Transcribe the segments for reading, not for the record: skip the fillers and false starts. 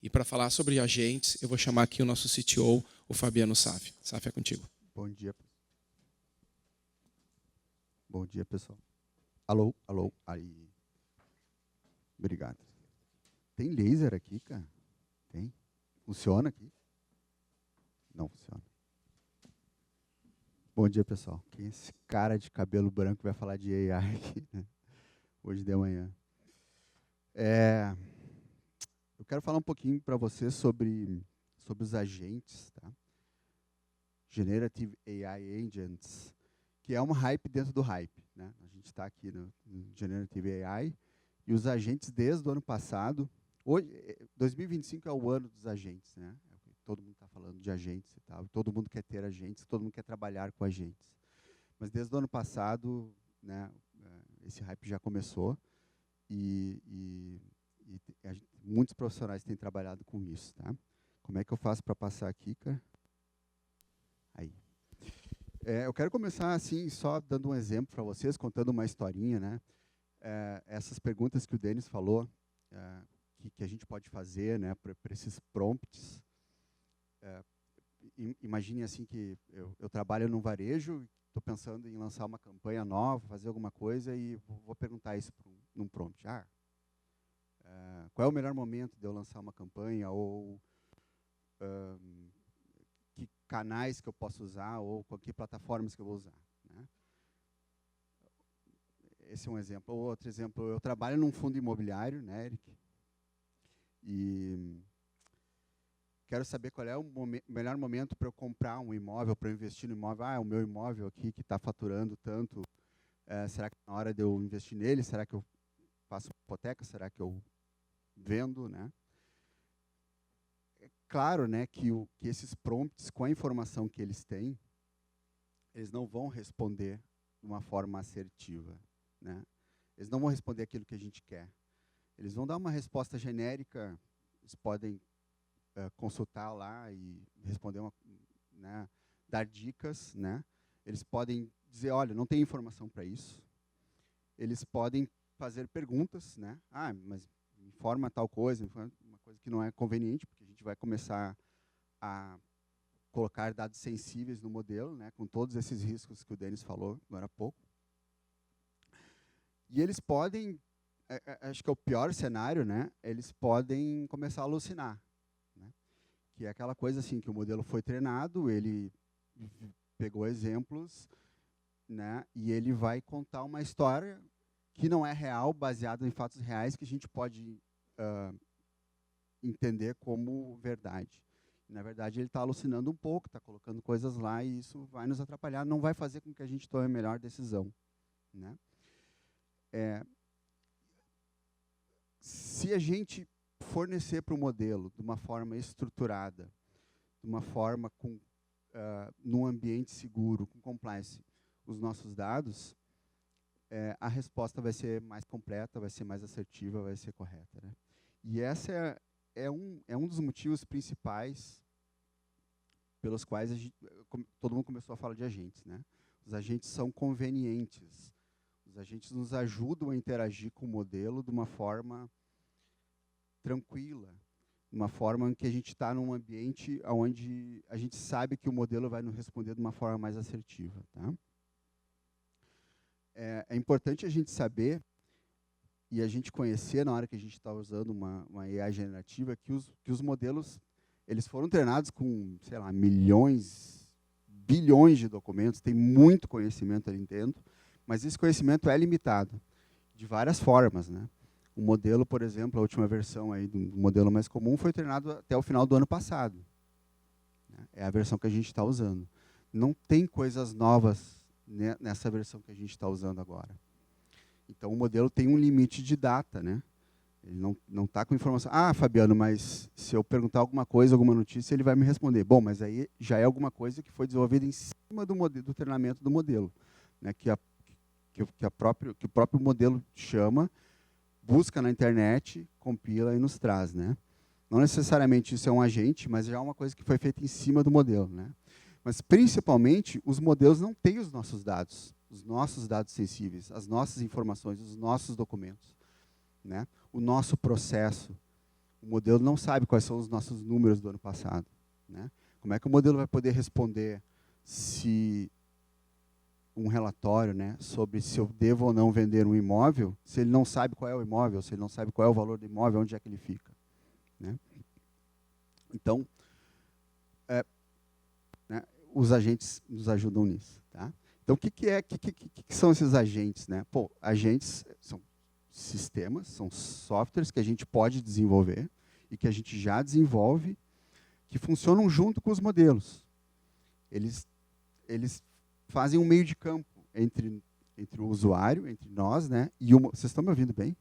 E para falar sobre agentes, eu vou chamar aqui o nosso CTO, o Fabiano Saf. Saf, é contigo. Bom dia. Bom dia, pessoal. Alô, alô. Aí. Obrigado. Tem laser aqui, cara? Tem? Funciona aqui? Não funciona. Bom dia, pessoal. Quem é esse cara de cabelo branco que vai falar de AI aqui, né? Hoje de manhã. Eu quero falar um pouquinho para vocês sobre os agentes, tá? Generative AI Agents, que é uma hype dentro do hype, né? A gente está aqui no Generative AI e os agentes desde o ano passado. Hoje, 2025 é o ano dos agentes, né? Todo mundo está falando de agentes e tal. Todo mundo quer ter agentes, todo mundo quer trabalhar com agentes. Mas desde o ano passado, né, esse hype já começou e muitos profissionais têm trabalhado com isso, tá? Como é que eu faço para passar aqui, cara? Aí. Eu quero começar assim, só dando um exemplo para vocês, contando uma historinha, né? Essas perguntas que o Denis falou, que a gente pode fazer, né, para esses prompts. Imagine assim que eu trabalho no varejo, estou pensando em lançar uma campanha nova, fazer alguma coisa e vou perguntar isso num prompt. Qual é o melhor momento de eu lançar uma campanha ou que canais que eu posso usar ou que plataformas que eu vou usar, né? Esse é um exemplo. Outro exemplo, eu trabalho num fundo imobiliário, né, Eric? E quero saber qual é o melhor momento para eu comprar um imóvel, para eu investir no imóvel. O meu imóvel aqui que está faturando tanto, será que é na hora de eu investir nele? Será que eu faço hipoteca? Será que eu vendo, né? É claro, né, que esses prompts, com a informação que eles têm, eles não vão responder de uma forma assertiva, né? Eles não vão responder aquilo que a gente quer. Eles vão dar uma resposta genérica, eles podem consultar lá e responder, né, dar dicas, né? Eles podem dizer, olha, não tem informação para isso. Eles podem fazer perguntas, né? Mas informa tal coisa, uma coisa que não é conveniente, porque a gente vai começar a colocar dados sensíveis no modelo, né, com todos esses riscos que o Denis falou agora há pouco. E eles podem, acho que é o pior cenário, né? Eles podem começar a alucinar, né? Que é aquela coisa assim, que o modelo foi treinado, ele pegou exemplos, né? E ele vai contar uma história que não é real, baseada em fatos reais, que a gente pode entender como verdade. Na verdade, ele está alucinando um pouco, está colocando coisas lá e isso vai nos atrapalhar, não vai fazer com que a gente tome a melhor decisão, né? Se a gente fornecer para o modelo de uma forma estruturada, de uma forma num ambiente seguro, com compliance, os nossos dados, a resposta vai ser mais completa, vai ser mais assertiva, vai ser correta, né? E essa é um dos motivos principais pelos quais todo mundo começou a falar de agentes, né? Os agentes são convenientes. Os agentes nos ajudam a interagir com o modelo de uma forma tranquila, de uma forma em que a gente está num ambiente onde a gente sabe que o modelo vai nos responder de uma forma mais assertiva, tá? É importante a gente saber e a gente conhecer, na hora que a gente está usando uma AI generativa, que os modelos eles foram treinados com, sei lá, milhões, bilhões de documentos, tem muito conhecimento ali dentro, mas esse conhecimento é limitado, de várias formas, né? O modelo, por exemplo, a última versão aí do modelo mais comum foi treinado até o final do ano passado, né? É a versão que a gente está usando. Não tem coisas novas, né, nessa versão que a gente está usando agora. Então, o modelo tem um limite de data, né? Ele não está com informação. Fabiano, mas se eu perguntar alguma coisa, alguma notícia, ele vai me responder. Bom, mas aí já é alguma coisa que foi desenvolvida em cima do treinamento do modelo, né? Que o próprio modelo chama, busca na internet, compila e nos traz, né? Não necessariamente isso é um agente, mas já é uma coisa que foi feita em cima do modelo, né? Mas, principalmente, os modelos não têm os nossos dados sensíveis, as nossas informações, os nossos documentos, né? O nosso processo, O modelo não sabe quais são os nossos números do ano passado, né? Como é que o modelo vai poder responder se um relatório, né, sobre se eu devo ou não vender um imóvel, se ele não sabe qual é o imóvel, se ele não sabe qual é o valor do imóvel, onde é que ele fica, né? Então, né, os agentes nos ajudam nisso, tá? Então, o que são esses agentes, né? Pô, agentes são sistemas, são softwares que a gente pode desenvolver e que a gente já desenvolve, que funcionam junto com os modelos. Eles fazem um meio de campo entre o usuário, entre nós, né? E vocês estão me ouvindo bem?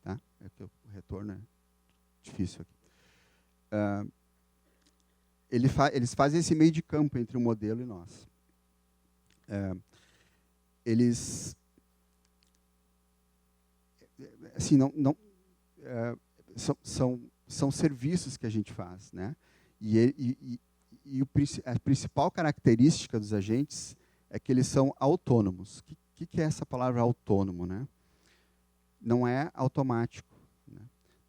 Tá? É que o retorno é difícil aqui. Eles fazem esse meio de campo entre o modelo e nós. Eles, assim, são serviços que a gente faz, né? A principal característica dos agentes é que eles são autônomos. O que é essa palavra autônomo, né? Não é automático, né?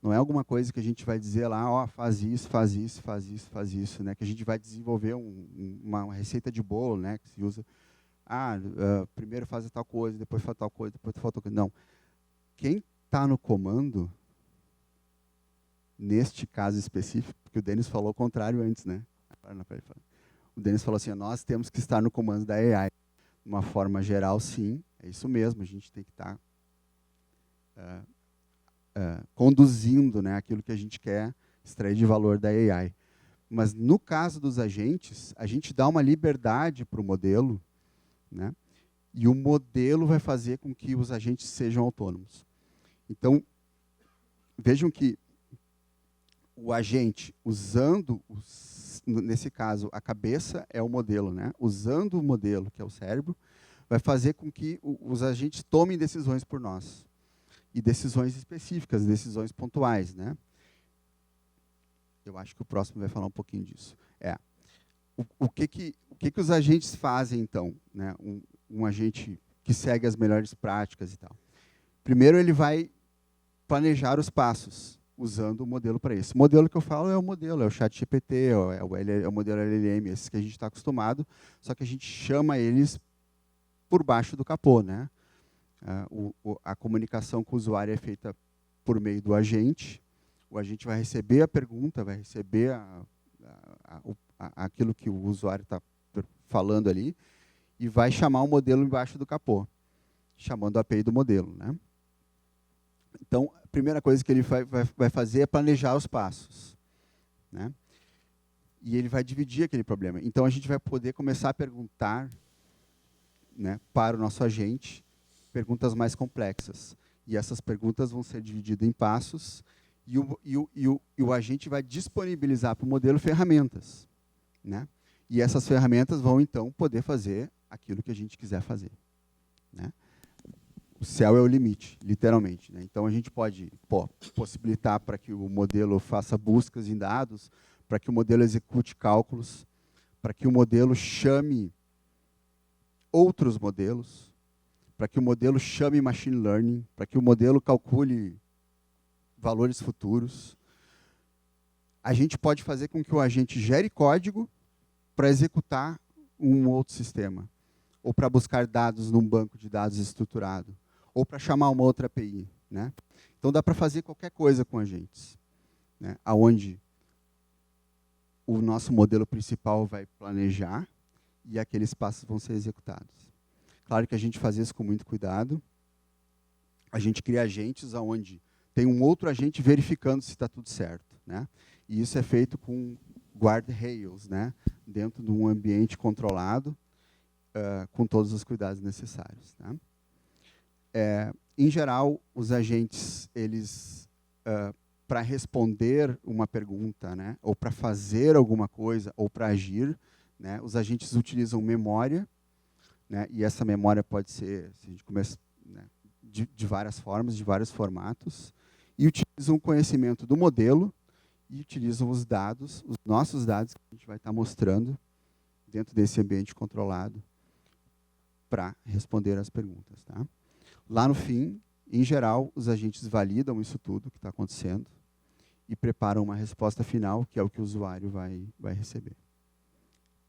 Não é alguma coisa que a gente vai dizer lá, ó, faz isso, faz isso, faz isso, faz isso, né? Que a gente vai desenvolver uma receita de bolo, né? Que se usa, primeiro faz tal coisa, depois faz tal coisa, depois faz tal coisa. Não. Quem está no comando, neste caso específico, porque o Denis falou o contrário antes, né? O Denis falou assim, nós temos que estar no comando da AI. De uma forma geral, sim, é isso mesmo, a gente tem que estar conduzindo, né, aquilo que a gente quer extrair de valor da AI. Mas no caso dos agentes, a gente dá uma liberdade para o modelo, né, e o modelo vai fazer com que os agentes sejam autônomos. Então, vejam que o agente, usando, nesse caso, a cabeça é o modelo, né? Usando o modelo, que é o cérebro, vai fazer com que os agentes tomem decisões por nós. E decisões específicas, decisões pontuais, né? Eu acho que o próximo vai falar um pouquinho disso. O que os agentes fazem, então, né? Um agente que segue as melhores práticas e tal. Primeiro, ele vai planejar os passos, usando o modelo para isso. O modelo que eu falo é o ChatGPT, é o modelo LLM, esses que a gente está acostumado, só que a gente chama eles por baixo do capô, né? A comunicação com o usuário é feita por meio do agente. O agente vai receber a pergunta, vai receber aquilo que o usuário está falando ali e vai chamar o modelo embaixo do capô, chamando a API do modelo, né? Então, a primeira coisa que ele vai fazer é planejar os passos, né? E ele vai dividir aquele problema. Então, a gente vai poder começar a perguntar, né, para o nosso agente perguntas mais complexas. E essas perguntas vão ser divididas em passos e o agente vai disponibilizar para o modelo ferramentas, né? E essas ferramentas vão, então, poder fazer aquilo que a gente quiser fazer, né? O céu é o limite, literalmente, né? Então, a gente pode possibilitar para que o modelo faça buscas em dados, para que o modelo execute cálculos, para que o modelo chame outros modelos, para que o modelo chame machine learning, para que o modelo calcule valores futuros. A gente pode fazer com que o agente gere código para executar um outro sistema, ou para buscar dados num banco de dados estruturado, ou para chamar uma outra API, né? Então, dá para fazer qualquer coisa com agentes, né? Onde o nosso modelo principal vai planejar e aqueles passos vão ser executados. Claro que a gente faz isso com muito cuidado. A gente cria agentes onde tem um outro agente verificando se está tudo certo, né? E isso é feito com guardrails, né? Dentro de um ambiente controlado, com todos os cuidados necessários, né? Em geral, os agentes, eles, para responder uma pergunta, né, ou para fazer alguma coisa, ou para agir, né, os agentes utilizam memória, né, e essa memória pode ser, se a gente começa, né, de várias formas, de vários formatos, e utilizam o conhecimento do modelo e utilizam os dados, os nossos dados que a gente vai estar mostrando dentro desse ambiente controlado para responder as perguntas, tá? Lá no fim, em geral, os agentes validam isso tudo que está acontecendo e preparam uma resposta final, que é o que o usuário vai receber.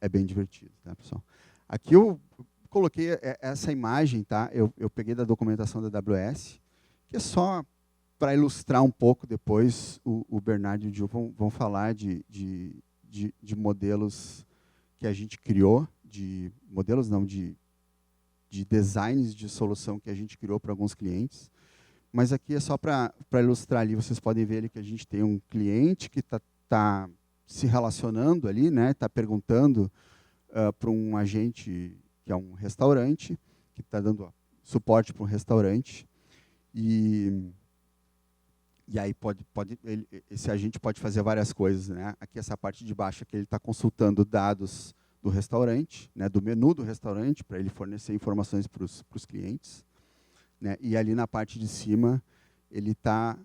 É bem divertido, tá, pessoal? Aqui eu coloquei essa imagem, tá? Eu peguei da documentação da AWS, que é só para ilustrar um pouco. Depois o Bernardo e o Gil vão falar de modelos que a gente criou, de designs de solução que a gente criou para alguns clientes. Mas aqui é só para ilustrar ali. Vocês podem ver ali que a gente tem um cliente que tá se relacionando ali, né? Está perguntando para um agente que é um restaurante, que está dando suporte para um restaurante. E aí esse agente pode fazer várias coisas, né? Aqui essa parte de baixo que ele está consultando dados do restaurante, né? Do menu do restaurante, para ele fornecer informações para os clientes, né? E ali na parte de cima ele está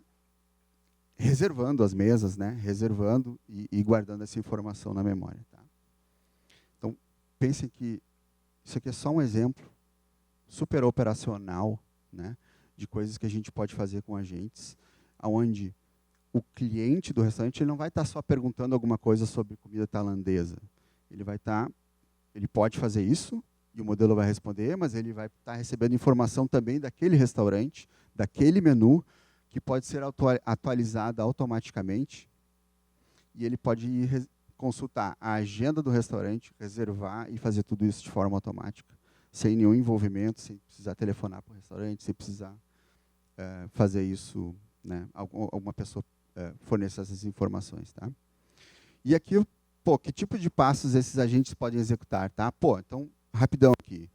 reservando as mesas, né? Reservando e guardando essa informação na memória. Tá? Então pensem que isso aqui é só um exemplo super operacional, né? De coisas que a gente pode fazer com agentes, onde o cliente do restaurante ele não vai estar só perguntando alguma coisa sobre comida tailandesa. Ele pode fazer isso, e o modelo vai responder, mas ele vai estar recebendo informação também daquele restaurante, daquele menu, que pode ser atualizada automaticamente, e ele pode ir consultar a agenda do restaurante, reservar e fazer tudo isso de forma automática, sem nenhum envolvimento, sem precisar telefonar para o restaurante, sem precisar fazer isso, né, alguma pessoa fornecer essas informações. Tá? E aqui, que tipo de passos esses agentes podem executar? Tá? Então, rapidão aqui.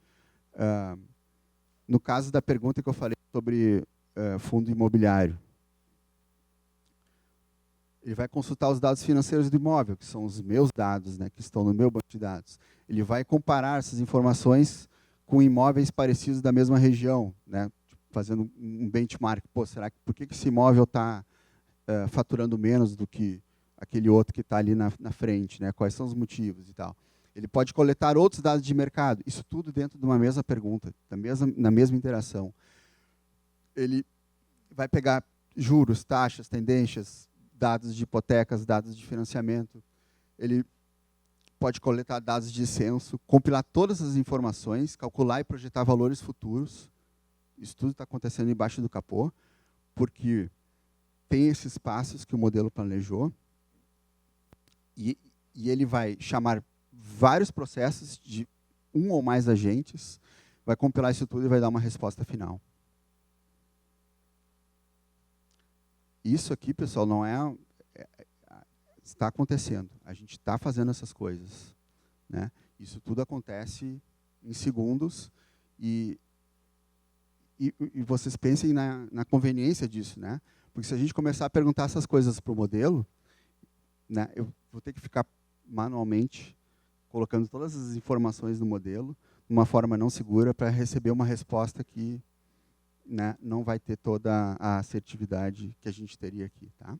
No caso da pergunta que eu falei sobre fundo imobiliário, ele vai consultar os dados financeiros do imóvel, que são os meus dados, né, que estão no meu banco de dados. Ele vai comparar essas informações com imóveis parecidos da mesma região, né, fazendo um benchmark. Por que esse imóvel está faturando menos do que aquele outro que está ali na frente? Né? Quais são os motivos e tal? Ele pode coletar outros dados de mercado. Isso tudo dentro de uma mesma pergunta, na mesma interação. Ele vai pegar juros, taxas, tendências, dados de hipotecas, dados de financiamento. Ele pode coletar dados de censo, compilar todas as informações, calcular e projetar valores futuros. Isso tudo está acontecendo embaixo do capô, porque tem esses passos que o modelo planejou, e ele vai chamar vários processos de um ou mais agentes, vai compilar isso tudo e vai dar uma resposta final. Isso aqui, pessoal, não está acontecendo. A gente está fazendo essas coisas. Né? Isso tudo acontece em segundos e vocês pensem na conveniência disso. Né? Porque se a gente começar a perguntar essas coisas para o modelo, né, eu vou ter que ficar manualmente colocando todas as informações no modelo de uma forma não segura para receber uma resposta que, né, não vai ter toda a assertividade que a gente teria aqui. Tá?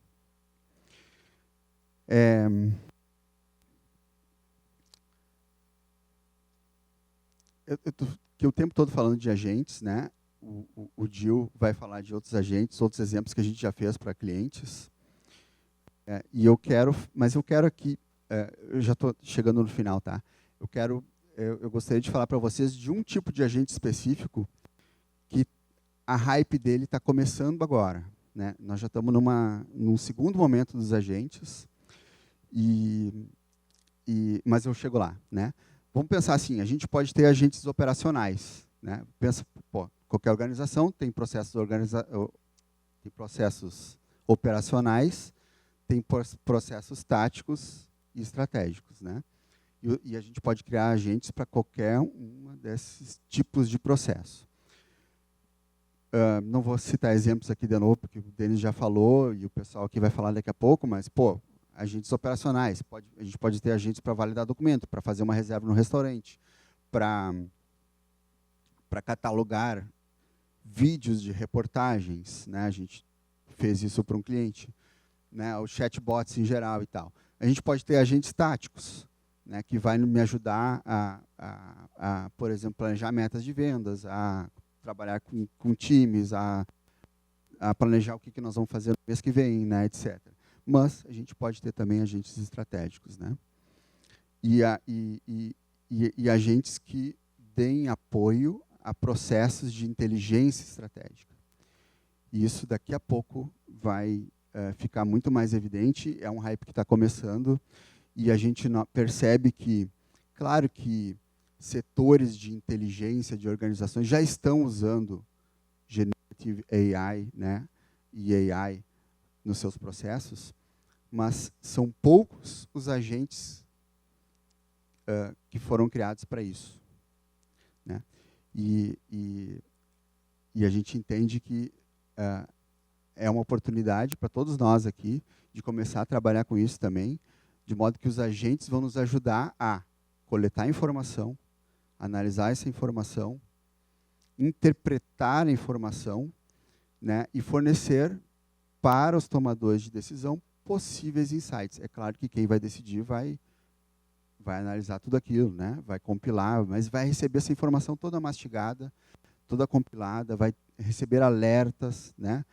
Eu estou o tempo todo falando de agentes, né? O Gil vai falar de outros agentes, outros exemplos que a gente já fez para clientes. Mas eu quero aqui, eu já estou chegando no final, tá? Eu gostaria de falar para vocês de um tipo de agente específico que a hype dele está começando agora. Né? Nós já estamos num segundo momento dos agentes, mas eu chego lá. Né? Vamos pensar assim, a gente pode ter agentes operacionais. Né? Pensa, qualquer organização tem processos operacionais, tem processos táticos e estratégicos. Né? E a gente pode criar agentes para qualquer um desses tipos de processo. Não vou citar exemplos aqui de novo, porque o Denis já falou, e o pessoal aqui vai falar daqui a pouco, mas, agentes operacionais. A gente pode ter agentes para validar documento, para fazer uma reserva no restaurante, para catalogar vídeos de reportagens. Né? A gente fez isso para um cliente. Né? Os chatbots em geral e tal. A gente pode ter agentes táticos, né? Que vai me ajudar a, por exemplo, planejar metas de vendas, a trabalhar com times, a planejar o que nós vamos fazer no mês que vem, né? Etc. mas a gente pode ter também agentes estratégicos, né? E agentes que deem apoio a processos de inteligência estratégica. E isso daqui a pouco vai ficar muito mais evidente, é um hype que está começando, e a gente percebe que, claro que setores de inteligência de organizações já estão usando Generative AI, né, e AI nos seus processos, mas são poucos os agentes que foram criados para isso, né? E a gente entende que é uma oportunidade para todos nós aqui de começar a trabalhar com isso também, de modo que os agentes vão nos ajudar a coletar informação, analisar essa informação, interpretar a informação, né, e fornecer para os tomadores de decisão possíveis insights. É claro que quem vai decidir vai analisar tudo aquilo, né, vai compilar, mas vai receber essa informação toda mastigada, toda compilada, vai receber alertas, né,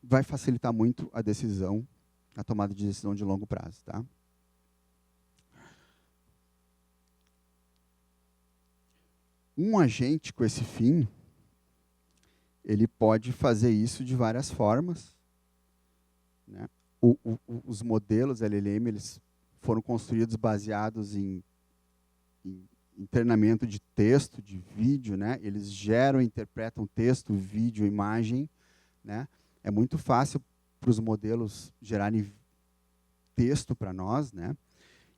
vai facilitar muito a decisão, a tomada de decisão de longo prazo, tá? Um agente com esse fim, ele pode fazer isso de várias formas, né? Os modelos LLM, eles foram construídos baseados em treinamento de texto, de vídeo, né? Eles geram, interpretam texto, vídeo, imagem, né? É muito fácil para os modelos gerarem texto para nós, né?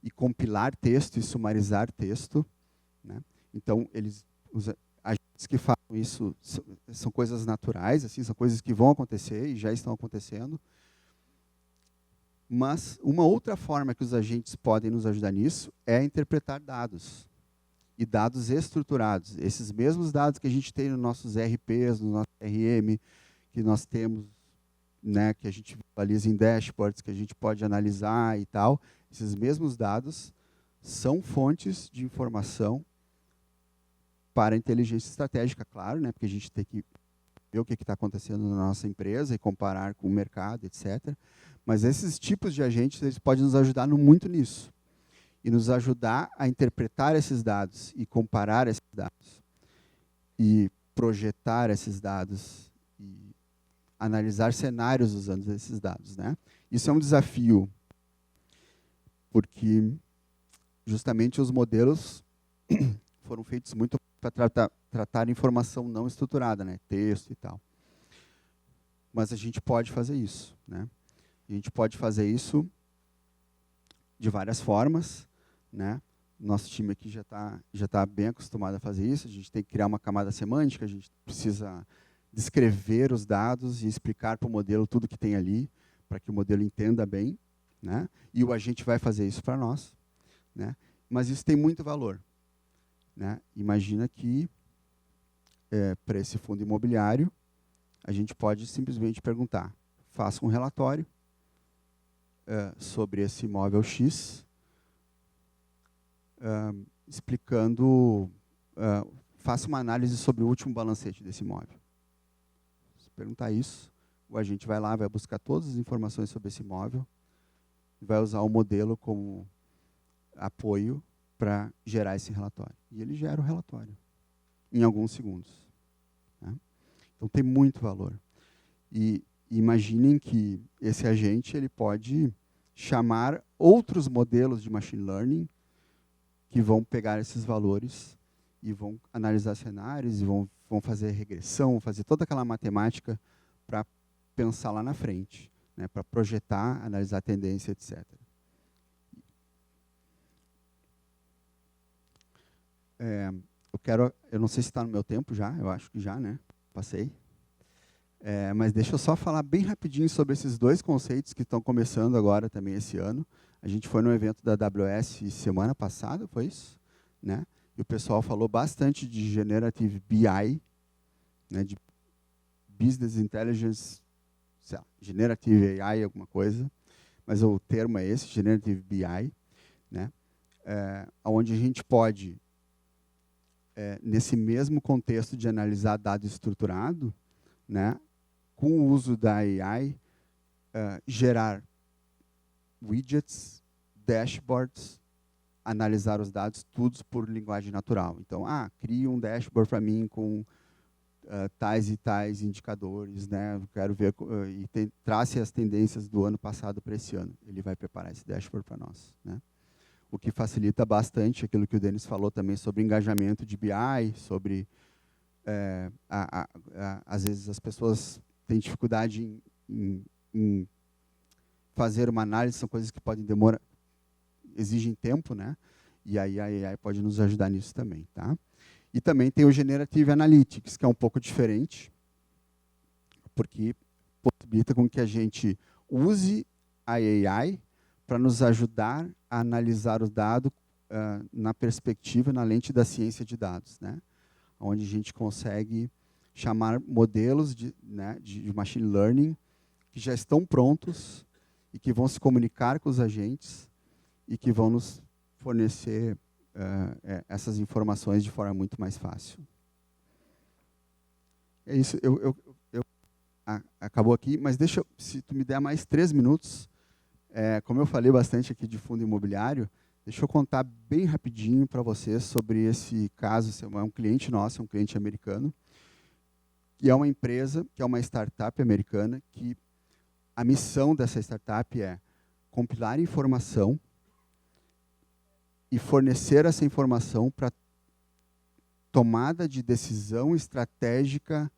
E compilar texto e sumarizar texto, né? Então, os agentes que fazem isso são coisas naturais, assim, são coisas que vão acontecer e já estão acontecendo. Mas uma outra forma que os agentes podem nos ajudar nisso é interpretar dados. E dados estruturados. Esses mesmos dados que a gente tem nos nossos RPs, no nosso RM, que nós temos, né, que a gente visualiza em dashboards, que a gente pode analisar e tal, esses mesmos dados são fontes de informação para a inteligência estratégica, claro, né, porque a gente tem que ver o que está acontecendo na nossa empresa e comparar com o mercado, etc. Mas esses tipos de agentes, eles podem nos ajudar muito nisso. E nos ajudar a interpretar esses dados e comparar esses dados. E projetar esses dados e analisar cenários usando esses dados, né? Isso é um desafio, porque justamente os modelos foram feitos muito para tratar informação não estruturada, né? Texto e tal. Mas a gente pode fazer isso, né? A gente pode fazer isso de várias formas, né? Nosso time aqui já tá bem acostumado a fazer isso. A gente tem que criar uma camada semântica, a gente precisa descrever os dados e explicar para o modelo tudo que tem ali, para que o modelo entenda bem, né? E o agente vai fazer isso para nós, né? Mas isso tem muito valor, né? Imagina que, para esse fundo imobiliário, a gente pode simplesmente perguntar, faça um relatório sobre esse imóvel X, explicando, faça uma análise sobre o último balancete desse imóvel. Se perguntar isso, o agente vai lá, vai buscar todas as informações sobre esse imóvel, vai usar o modelo como apoio para gerar esse relatório. E ele gera o relatório em alguns segundos, né? Então tem muito valor. E imaginem que esse agente ele pode chamar outros modelos de machine learning que vão pegar esses valores e vão analisar cenários, e vão fazer regressão, fazer toda aquela matemática para pensar lá na frente, né, para projetar, analisar a tendência, etc. Eu não sei se está no meu tempo já, eu acho que já, né? Passei. Mas deixa eu só falar bem rapidinho sobre esses dois conceitos que estão começando agora também esse ano. A gente foi no evento da AWS semana passada, foi isso? Né? E o pessoal falou bastante de Generative BI, né, de Business Intelligence, sei lá, Generative AI, alguma coisa, mas o termo é esse, Generative BI, né? Onde a gente pode, nesse mesmo contexto de analisar dado estruturado, né, com o uso da AI, gerar widgets, dashboards, analisar os dados, tudo por linguagem natural. Então, cria um dashboard para mim com tais e tais indicadores, né? Eu quero ver trace as tendências do ano passado para esse ano. Ele vai preparar esse dashboard para nós, né? O que facilita bastante aquilo que o Denis falou também sobre engajamento de BI, sobre às vezes as pessoas têm dificuldade em fazer uma análise, são coisas que podem demorar, exigem tempo, né? E aí a AI pode nos ajudar nisso também, tá? E também tem o Generative Analytics, que é um pouco diferente, porque possibilita com que a gente use a AI para nos ajudar a analisar o dado na perspectiva, na lente da ciência de dados, né? Onde a gente consegue chamar modelos de machine learning que já estão prontos e que vão se comunicar com os agentes e que vão nos fornecer essas informações de forma muito mais fácil. É isso, acabou aqui, mas se tu me der mais 3 minutos, como eu falei bastante aqui de fundo imobiliário, deixa eu contar bem rapidinho para vocês sobre esse caso. É um cliente nosso, é um cliente americano, e é uma empresa, que é uma startup americana, que a missão dessa startup é compilar informação e fornecer essa informação para tomada de decisão estratégica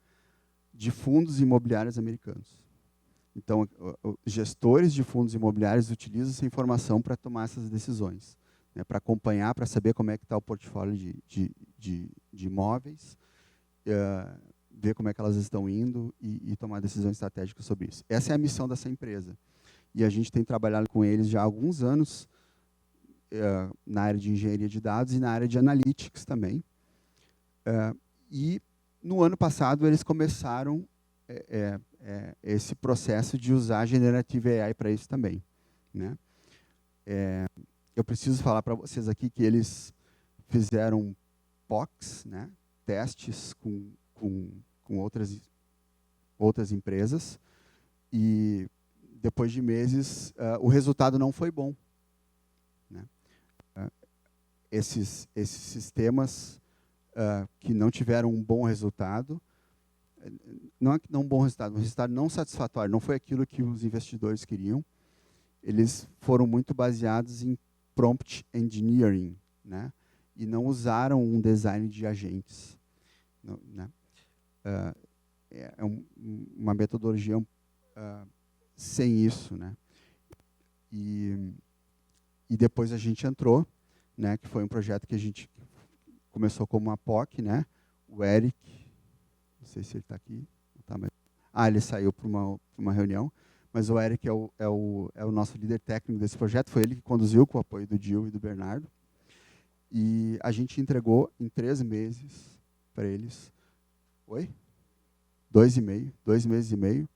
de fundos imobiliários americanos. Então, os gestores de fundos imobiliários utilizam essa informação para tomar essas decisões, né, para acompanhar, para saber como é que está o portfólio de imóveis, ver como é que elas estão indo e tomar decisões estratégicas sobre isso. Essa é a missão dessa empresa. E a gente tem trabalhado com eles já há alguns anos, na área de engenharia de dados e na área de analytics também. E no ano passado eles começaram esse processo de usar Generative AI para isso também, né? Eu preciso falar para vocês aqui que eles fizeram POCs, né? Testes com outras empresas, e depois de meses o resultado não foi bom, né? Esses sistemas que não tiveram um bom resultado, não é que não um bom resultado, um resultado não satisfatório, não foi aquilo que os investidores queriam. Eles foram muito baseados em prompt engineering, né? E não usaram um design de agentes, né? Uma metodologia sem isso, né? E depois a gente entrou, né? Que foi um projeto que a gente começou como uma POC, né? O Eric, não sei se ele está aqui, tá, mas, ele saiu para uma reunião, mas o Eric é o nosso líder técnico desse projeto, foi ele que conduziu com o apoio do Gil e do Bernardo, e a gente entregou em 3 meses para eles. 2 meses e meio,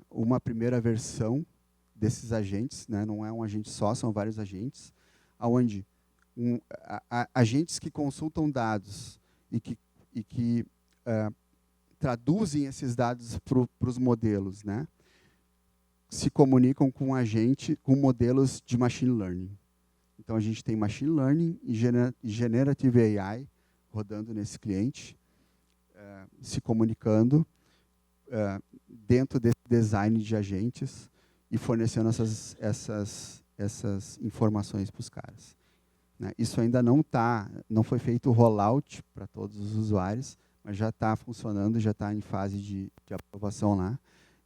uma primeira versão desses agentes, né? Não é um agente só, são vários agentes, onde agentes que consultam dados e que traduzem esses dados para os modelos, né? Se comunicam com com modelos de machine learning. Então a gente tem machine learning e generative AI rodando nesse cliente, se comunicando dentro desse design de agentes e fornecendo essas informações para os caras, né? Isso ainda não foi feito o rollout para todos os usuários, mas já está funcionando, já está em fase de aprovação lá.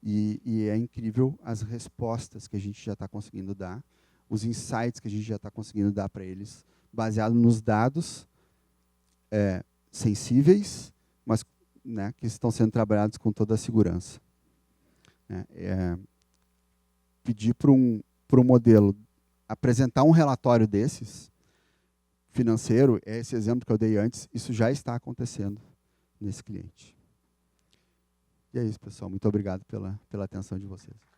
E é incrível as respostas que a gente já está conseguindo dar, os insights que a gente já está conseguindo dar para eles, baseado nos dados sensíveis, mas, né, que estão sendo trabalhados com toda a segurança. Pedir para um modelo apresentar um relatório desses, financeiro, esse exemplo que eu dei antes, isso já está acontecendo nesse cliente. E é isso, pessoal. Muito obrigado pela atenção de vocês.